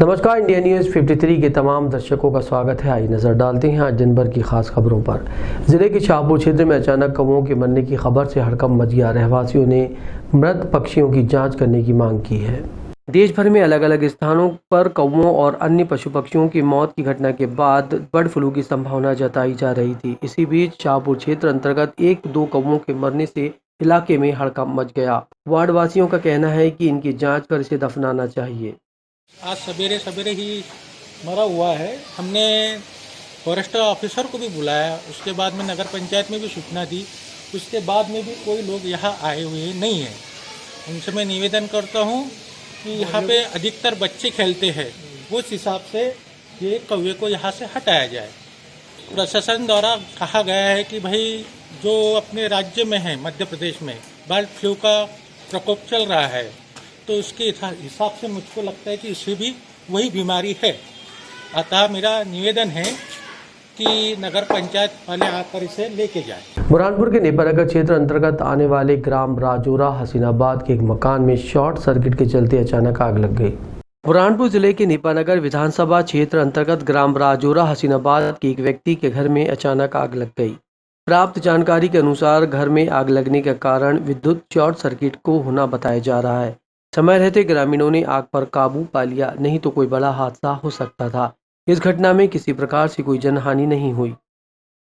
नमस्कार, India news 53 के तमाम दर्शकों का स्वागत है। आइए नजर डालते हैं आज दिन भर की खास खबरों पर। जिले के शाहपुर क्षेत्र में अचानक कौवों के मरने की खबर से हड़कंप मच गया। रहवासियों ने मृत पक्षियों की जांच करने की मांग की है। देश भर में अलग अलग स्थानों पर कौवों और अन्य पशु पक्षियों की मौत की घटना के बाद बर्ड फ्लू की संभावना जताई जा रही थी। इसी बीच शाहपुर क्षेत्र अंतर्गत 1-2 कौवों के मरने से इलाके में हड़कंप मच गया। वार्ड वासियों का कहना है कि इनकी जाँच कर इसे दफनाना चाहिए। आज सवेरे सवेरे ही मरा हुआ है। हमने फॉरेस्ट ऑफिसर को भी बुलाया, उसके बाद में नगर पंचायत में भी सूचना दी, उसके बाद में भी कोई लोग यहाँ आए हुए नहीं हैं। उनसे मैं निवेदन करता हूँ कि यहाँ पे अधिकतर बच्चे खेलते हैं, उस हिसाब से ये कौवे को यहाँ से हटाया जाए। प्रशासन द्वारा कहा गया है कि भाई जो अपने राज्य में है मध्य प्रदेश में बर्ड फ्लू का प्रकोप चल रहा है, तो उसके हिसाब से मुझको लगता है कि इसे भी वही बीमारी है। अतः मेरा निवेदन है कि नगर पंचायत वाले आकर इसे लेके जाए। बुरहानपुर के नेपानगर क्षेत्र अंतर्गत आने वाले ग्राम राजौरा हसीनाबाद के एक मकान में शॉर्ट सर्किट के चलते अचानक आग लग गई। बुरहानपुर जिले के नेपानगर विधानसभा क्षेत्र अंतर्गत ग्राम राजौरा हसीनाबाद के एक व्यक्ति के घर में अचानक आग लग गई। प्राप्त जानकारी के अनुसार घर में आग लगने के कारण विद्युत शॉर्ट सर्किट को होना बताया जा रहा है। समय रहते ग्रामीणों ने आग पर काबू पा लिया, नहीं तो कोई बड़ा हादसा हो सकता था। इस घटना में किसी प्रकार से कोई जनहानि नहीं हुई।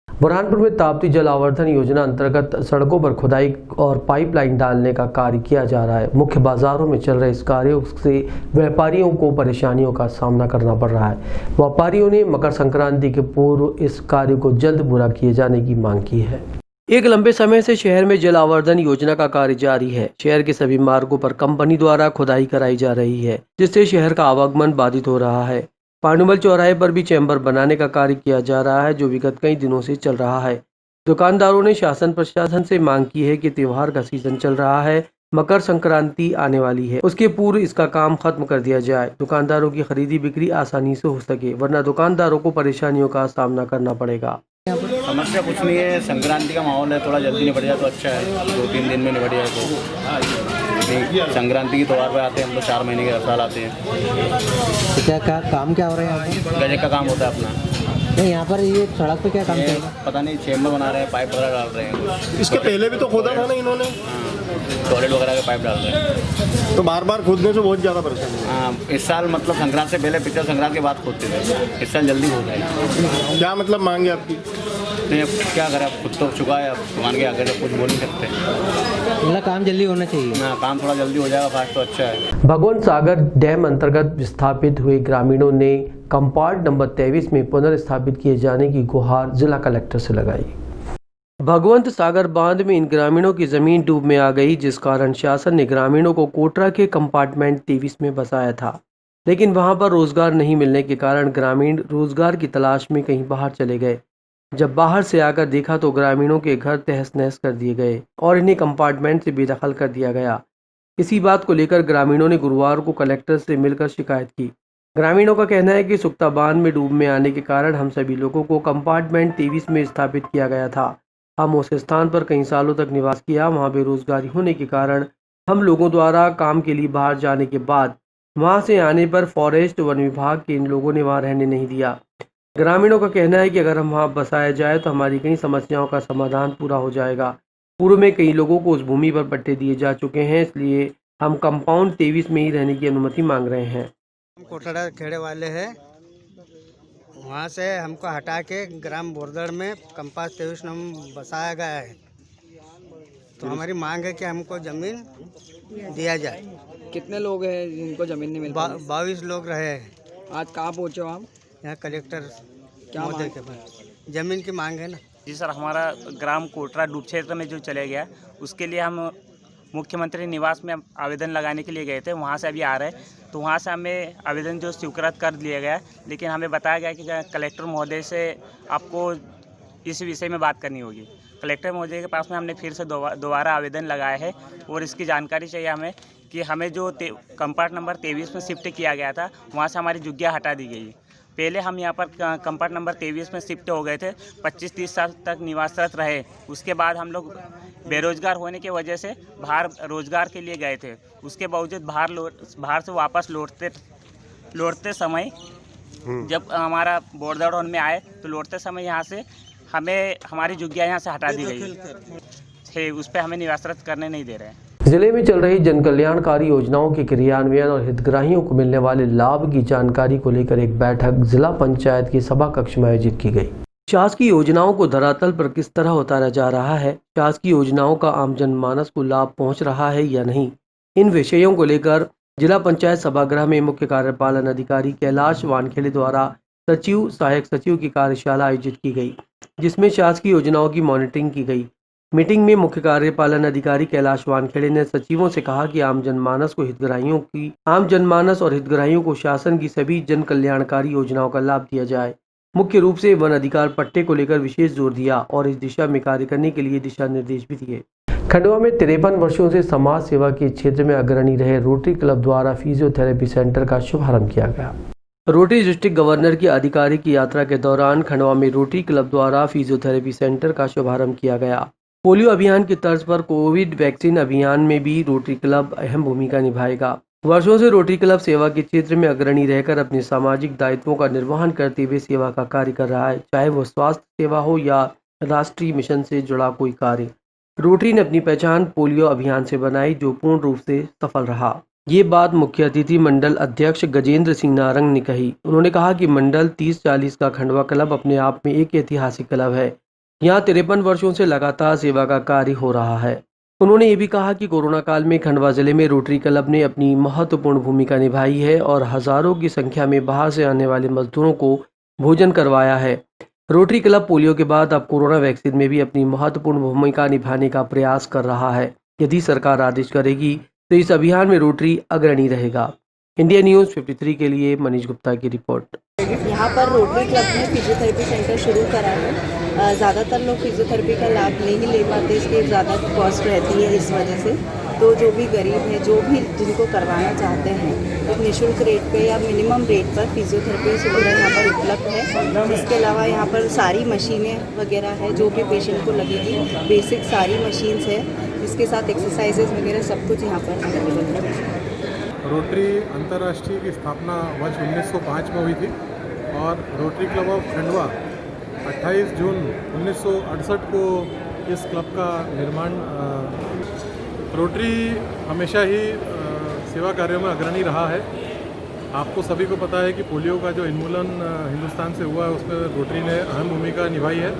बुरहानपुर में ताप्ती जल आवर्धन योजना अंतर्गत सड़कों पर खुदाई और पाइपलाइन डालने का कार्य किया जा रहा है। मुख्य बाजारों में चल रहे इस कार्य से व्यापारियों को परेशानियों का सामना करना पड़ रहा है। व्यापारियों ने मकर संक्रांति के पूर्व इस कार्य को जल्द पूरा किए जाने की मांग की है। एक लंबे समय से शहर में जल आवर्धन योजना का कार्य जारी है। शहर के सभी मार्गों पर कंपनी द्वारा खुदाई कराई जा रही है, जिससे शहर का आवागमन बाधित हो रहा है। पांडुमल चौराहे पर भी चैम्बर बनाने का कार्य किया जा रहा है, जो विगत कई दिनों से चल रहा है। दुकानदारों ने शासन प्रशासन से मांग की है कि त्योहार का सीजन चल रहा है, मकर संक्रांति आने वाली है, उसके पूर्व इसका काम खत्म कर दिया जाए। दुकानदारों की खरीदी बिक्री आसानी से हो सके, वरना दुकानदारों को परेशानियों का सामना करना पड़ेगा। समस्या कुछ नहीं है, संक्रांति का माहौल है, थोड़ा जल्दी निपट जाए तो अच्छा है। 2-3 दिन में निपट जाए तो संक्रांति के त्यौहार पे आते हैं हम लोग, 4 महीने के हर साल आते हैं। तो क्या काम क्या हो रहा है यहाँ पर? गजक का काम होता है अपना। नहीं, यहाँ पर ये सड़क पे क्या काम चल रहा है? पता नहीं, चेम्बर बना रहे हैं, पाइप वगैरह डाल रहे हैं। इसके पहले भी तो खोदा था ना इन्होंने? टॉयलेट वगैरह के पाइप डाल रहे हैं। तो बार बार खोदने से बहुत ज़्यादा परेशानी है। हाँ, इस साल मतलब संक्रांति से पहले, पिछले संक्रांति के बाद खोदते थे, इस साल जल्दी खोद रहे हैं। क्या मतलब मांगे आपकी? तो अब क्या करें, अब खुद तो चुका है, अब मान के आगे तो कुछ बोल नहीं सकते। मतलब काम जल्दी होना चाहिए। हाँ, काम थोड़ा जल्दी हो जाएगा फास्ट तो अच्छा है। भगवंत सागर डैम अंतर्गत विस्थापित हुए ग्रामीणों ने कंपार्ट नंबर 23 में पुनर्स्थापित किए जाने की गुहार जिला कलेक्टर से लगाई। भगवंत सागर बांध में इन ग्रामीणों की जमीन डूब में आ गई, जिस कारण शासन ने ग्रामीणों को कोटरा के कंपार्टमेंट 23 में बसाया था, लेकिन वहां पर रोजगार नहीं मिलने के कारण ग्रामीण रोजगार की तलाश में कहीं बाहर चले गए। जब बाहर से आकर देखा तो ग्रामीणों के घर तहस नहस कर दिए गए और इन्हें कंपार्टमेंट से बेदखल कर दिया गया। इसी बात को लेकर ग्रामीणों ने गुरुवार को कलेक्टर से मिलकर शिकायत की। ग्रामीणों का कहना है कि सुक्ता बांध में डूब में आने के कारण हम सभी लोगों को कंपार्टमेंट 23 में स्थापित किया गया था। हम उस स्थान पर कई सालों तक निवास किया। वहाँ बेरोजगारी होने के कारण हम लोगों द्वारा काम के लिए बाहर जाने के बाद वहाँ से आने पर फॉरेस्ट वन विभाग के इन लोगों ने वहाँ रहने नहीं दिया। ग्रामीणों का कहना है कि अगर हम वहाँ बसाया जाए तो हमारी कई समस्याओं का समाधान पूरा हो जाएगा। पूर्व में कई लोगों को उस भूमि पर पट्टे दिए जा चुके हैं, इसलिए हम कंपाउंड 23 में ही रहने की अनुमति मांग रहे हैं। हम कोटड़ा खेड़े वाले हैं, वहाँ से हमको हटा के ग्राम बोरदड़ में कंपास 23 में बसाया गया है। तो हमारी मांग है कि हमको ज़मीन दिया जाए। कितने लोग हैं जिनको ज़मीन नहीं मिल पाई? 22 लोग रहे हैं। आज कहाँ पहुँचे हो आप? यहाँ कलेक्टर क्या महोदय के पास ज़मीन की मांग है ना। जी सर, हमारा ग्राम कोटरा डूब क्षेत्र में जो चले गया, उसके लिए हम मुख्यमंत्री निवास में आवेदन लगाने के लिए गए थे। वहाँ से अभी आ रहे हैं, तो वहाँ से हमें आवेदन जो स्वीकृत कर लिया गया, लेकिन हमें बताया गया कि कलेक्टर महोदय से आपको इस विषय में बात करनी होगी। कलेक्टर महोदय के पास में हमने फिर से दोबारा आवेदन लगाया है और इसकी जानकारी चाहिए हमें कि हमें जो कंपार्ट नंबर 23 में शिफ्ट किया गया था, वहाँ से हमारी जगह हटा दी गई। पहले हम यहाँ पर कंपार्ट नंबर 23 में शिफ्ट हो गए थे, 25-30 साल तक निवासरत रहे। उसके बाद हम लोग बेरोजगार होने की वजह से बाहर रोजगार के लिए गए थे। उसके बावजूद बाहर से वापस लौटते लौटते समय जब हमारा बोरदड़ में आए तो लौटते समय यहाँ से हमें हमारी जुग्गिया यहाँ से हटा दी गई है, उस पर हमें निवासरत करने नहीं दे रहे हैं। जिले में चल रही जन कल्याणकारी योजनाओं के क्रियान्वयन और हितग्राहियों को मिलने वाले लाभ की जानकारी को लेकर एक बैठक जिला पंचायत के सभा कक्ष में आयोजित की गई। शासकीय योजनाओं को धरातल पर किस तरह उतारा जा रहा है, शासकीय योजनाओं का आम जनमानस को लाभ पहुंच रहा है या नहीं, इन विषयों को लेकर जिला पंचायत सभागृह में मुख्य कार्यपालन अधिकारी कैलाश वानखेड़े द्वारा सचिव, सहायक सचिव की कार्यशाला आयोजित की गई, जिसमें शासकीय योजनाओं की मॉनिटरिंग की गई। मीटिंग में मुख्य कार्यपालन अधिकारी कैलाश वानखेड़े ने सचिवों से कहा कि आम जनमानस और हितग्राहियों को शासन की सभी जन कल्याणकारी योजनाओं का लाभ दिया जाए। मुख्य रूप से वन अधिकार पट्टे को लेकर विशेष जोर दिया और इस दिशा में कार्य करने के लिए दिशा निर्देश भी दिए। खंडवा में 53 वर्षों से समाज सेवा के क्षेत्र में अग्रणी रहे रोटरी क्लब द्वारा फिजियोथेरेपी सेंटर का शुभारंभ किया गया। रोटरी डिस्ट्रिक्ट गवर्नर की आधिकारिक यात्रा के दौरान खंडवा में रोटरी क्लब द्वारा फिजियोथेरेपी सेंटर का शुभारंभ किया गया। पोलियो अभियान की तर्ज पर कोविड वैक्सीन अभियान में भी रोटरी क्लब अहम भूमिका निभाएगा। वर्षों से रोटरी क्लब सेवा के क्षेत्र में अग्रणी रहकर अपने सामाजिक दायित्वों का निर्वहन करते हुए सेवा का कार्य कर रहा है, चाहे वो स्वास्थ्य सेवा हो या राष्ट्रीय मिशन से जुड़ा कोई कार्य। रोटरी ने अपनी पहचान पोलियो अभियान से बनाई, जो पूर्ण रूप से सफल रहा। ये बात मुख्य अतिथि मंडल अध्यक्ष गजेंद्र सिंह नारंग ने कही। उन्होंने कहा कि मंडल 30-40 का खंडवा क्लब अपने आप में एक ऐतिहासिक क्लब है। यहाँ 53 वर्षों से लगातार सेवा का कार्य हो रहा है। उन्होंने ये भी कहा कि कोरोना काल में खंडवा जिले में रोटरी क्लब ने अपनी महत्वपूर्ण भूमिका निभाई है और हजारों की संख्या में बाहर से आने वाले मजदूरों को भोजन करवाया है। रोटरी क्लब पोलियो के बाद अब कोरोना वैक्सीन में भी अपनी महत्वपूर्ण भूमिका निभाने का प्रयास कर रहा है। यदि सरकार आदेश करेगी तो इस अभियान में रोटरी अग्रणी रहेगा। इंडिया न्यूज़ 53 के लिए मनीष गुप्ता की रिपोर्ट। यहाँ पर रोटरी क्लब ने फिजियोथेरेपी सेंटर शुरू करा है। ज़्यादातर लोग फिजियोथेरेपी का लाभ नहीं ले पाते, इसकी ज़्यादा कॉस्ट रहती है इस वजह से। तो जो भी गरीब है, जो भी जिनको करवाना चाहते हैं, तो निःशुल्क रेट पे या मिनिमम रेट पर फिजियोथेरेपी सुविधा यहाँ पर उपलब्ध है। इसके अलावा यहाँ पर सारी मशीनें वगैरह है, जो भी पेशेंट को लगेगी, बेसिक सारी मशीन्स है। इसके साथ एक्सरसाइजेज वगैरह सब कुछ यहाँ पर अवेलेबल है। रोटरी अंतर्राष्ट्रीय की स्थापना वर्ष 1905 में हुई थी और रोटरी क्लब ऑफ खंडवा 28 जून 1968 को इस क्लब का निर्माण। रोटरी हमेशा ही सेवा कार्यों में अग्रणी रहा है। आपको सभी को पता है कि पोलियो का जो उन्मूलन हिंदुस्तान से हुआ है, उसमें रोटरी ने अहम भूमिका निभाई है।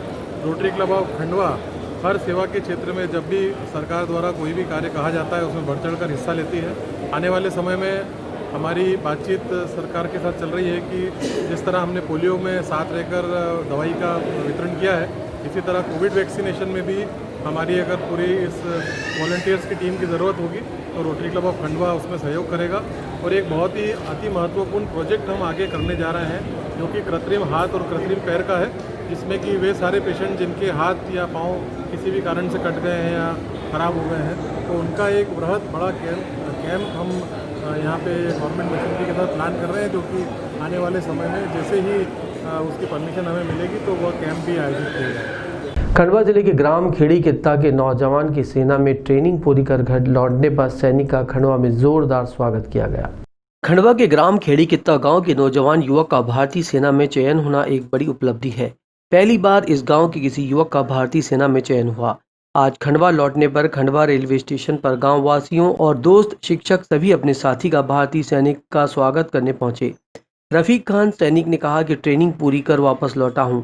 रोटरी क्लब ऑफ खंडवा हर सेवा के क्षेत्र में जब भी सरकार द्वारा कोई भी कार्य कहा जाता है, उसमें बढ़ चढ़ कर हिस्सा लेती है। आने वाले समय में हमारी बातचीत सरकार के साथ चल रही है कि जिस तरह हमने पोलियो में साथ रहकर दवाई का वितरण किया है, इसी तरह कोविड वैक्सीनेशन में भी हमारी अगर पूरी इस वॉलंटियर्स की टीम की ज़रूरत होगी तो रोटरी क्लब ऑफ खंडवा उसमें सहयोग करेगा। और एक बहुत ही अति महत्वपूर्ण प्रोजेक्ट हम आगे करने जा रहे हैं, जो कि कृत्रिम हाथ और कृत्रिम पैर का है, जिसमें कि वे सारे पेशेंट जिनके हाथ या पाँव किसी भी कारण से कट गए हैं या ख़राब हो गए हैं, तो उनका एक बृहद बड़ा कैंप हम यहाँ पे गवर्नमेंट मशीनरी के साथ प्लान कर रहे हैं, जो कि आने वाले समय में जैसे ही उसकी परमिशन हमें मिलेगी तो वह कैंप भी आयोजित किया जाएगा। खंडवा जिले के ग्राम खेड़ी कित्ता के नौजवान की सेना में ट्रेनिंग पूरी कर घर लौटने पर सैनिक का खंडवा में जोरदार स्वागत किया गया। खंडवा के ग्राम खेड़ी कित्ता गांव के नौजवान युवक का भारतीय सेना में चयन होना एक बड़ी उपलब्धि है। पहली बार इस गांव के किसी युवक का भारतीय सेना में चयन हुआ। आज खंडवा लौटने पर खंडवा रेलवे स्टेशन पर गांव वासियों और दोस्त, शिक्षक सभी अपने साथी का भारतीय सैनिक का स्वागत करने पहुंचे। रफीक खान सैनिक ने कहा कि ट्रेनिंग पूरी कर वापस लौटा हूं।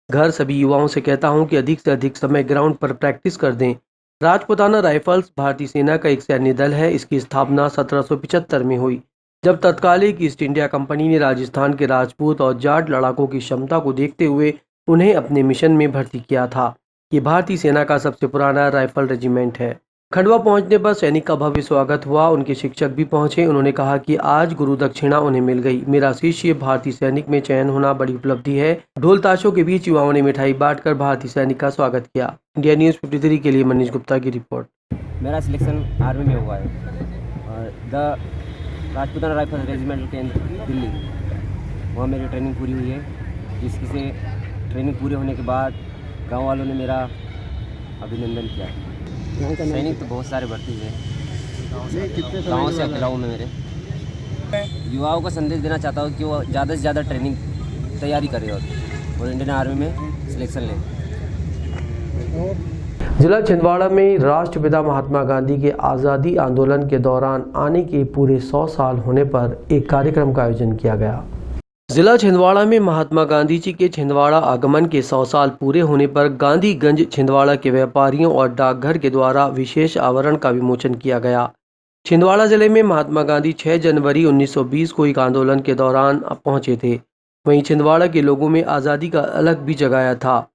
घर सभी युवाओं से कहता हूं कि अधिक से अधिक समय ग्राउंड पर प्रैक्टिस कर दें। राजपुताना राइफल्स भारतीय सेना का एक सैन्य दल है। इसकी स्थापना 1775 में हुई, जब तत्कालिक ईस्ट इंडिया कंपनी ने राजस्थान के राजपूत और जाट लड़ाकों की क्षमता को देखते हुए उन्हें अपने मिशन में भर्ती किया था। ये भारतीय सेना का सबसे पुराना राइफल रेजिमेंट है। खंडवा पहुंचने पर सैनिक का भव्य स्वागत हुआ। उनके शिक्षक भी पहुंचे। उन्होंने कहा कि आज गुरु दक्षिणा उन्हें मिल गई। मेरा शिष्य भारतीय सैनिक में चयन होना बड़ी उपलब्धि है। ढोल ताशों के बीच युवाओं ने मिठाई बांटकर भारतीय सैनिक का स्वागत किया। इंडिया न्यूज़ 53 के लिए मनीष गुप्ता की रिपोर्ट। मेरा सिलेक्शन आर्मी में हुआ है और द राजपुताना राइफल रेजिमेंट केंद्र दिल्ली, वहाँ मेरी ट्रेनिंग पूरी हुई है। जिसकी से ट्रेनिंग पूरी होने के बाद गांव वालों ने मेरा अभिनंदन किया। सैनिक तो बहुत सारे भर्ती हुए, गाँव से अकेला हूँ मैं। मेरे युवाओं को संदेश देना चाहता हूँ कि वो ज़्यादा से ज़्यादा ट्रेनिंग तैयारी करें और इंडियन आर्मी में सिलेक्शन लें। जिला छिंदवाड़ा में राष्ट्रपिता महात्मा गांधी के आज़ादी आंदोलन के दौरान आने के पूरे 100 साल होने पर एक कार्यक्रम का आयोजन किया गया। जिला छिंदवाड़ा में महात्मा गांधी जी के छिंदवाड़ा आगमन के 100 साल पूरे होने पर गांधीगंज छिंदवाड़ा के व्यापारियों और डाकघर के द्वारा विशेष आवरण का विमोचन किया गया। छिंदवाड़ा जिले में महात्मा गांधी 6 जनवरी 1920 को एक आंदोलन के दौरान पहुंचे थे। वहीं छिंदवाड़ा के लोगों में आज़ादी का अलग भी जगाया था।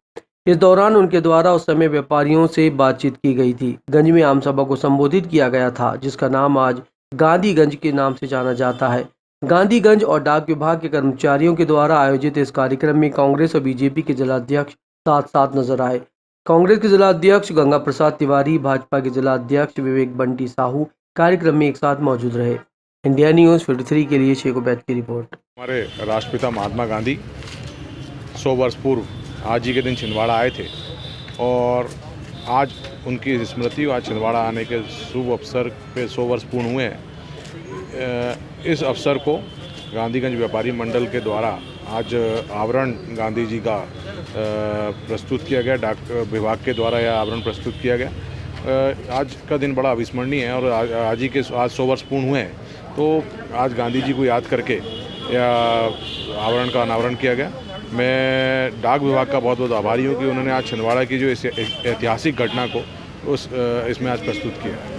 इस दौरान उनके द्वारा उस समय व्यापारियों से बातचीत की गई थी। गंज में आम सभा को संबोधित किया गया था, जिसका नाम आज गांधीगंज के नाम से जाना जाता है। गांधीगंज और डाक विभाग के कर्मचारियों के द्वारा आयोजित इस कार्यक्रम में कांग्रेस और बीजेपी के जिलाध्यक्ष साथ साथ नजर आए। कांग्रेस के जिलाध्यक्ष गंगा प्रसाद तिवारी, भाजपा के जिलाध्यक्ष विवेक बंटी साहू कार्यक्रम में एक साथ मौजूद रहे। इंडिया न्यूज़ 53 के लिए शेख उबैद की रिपोर्ट। हमारे राष्ट्रपिता महात्मा गांधी 100 वर्ष पूर्व आज ही के दिन छिंदवाड़ा आए थे और आज उनकी स्मृति आज छिंदवाड़ा आने के शुभ अवसर पे 100 वर्ष पूर्ण हुए हैं। इस अवसर को गांधीगंज व्यापारी मंडल के द्वारा आज आवरण गांधी जी का प्रस्तुत किया गया। डाक विभाग के द्वारा यह आवरण प्रस्तुत किया गया। आज का दिन बड़ा अविस्मरणीय है और आज 100 वर्ष पूर्ण हुए हैं, तो आज गांधी जी को याद करके यह आवरण का अनावरण किया गया। मैं डाक विभाग का बहुत बहुत आभारी हूँ कि उन्होंने आज छिंदवाड़ा की जो ऐतिहासिक घटना को इसमें आज प्रस्तुत किया है।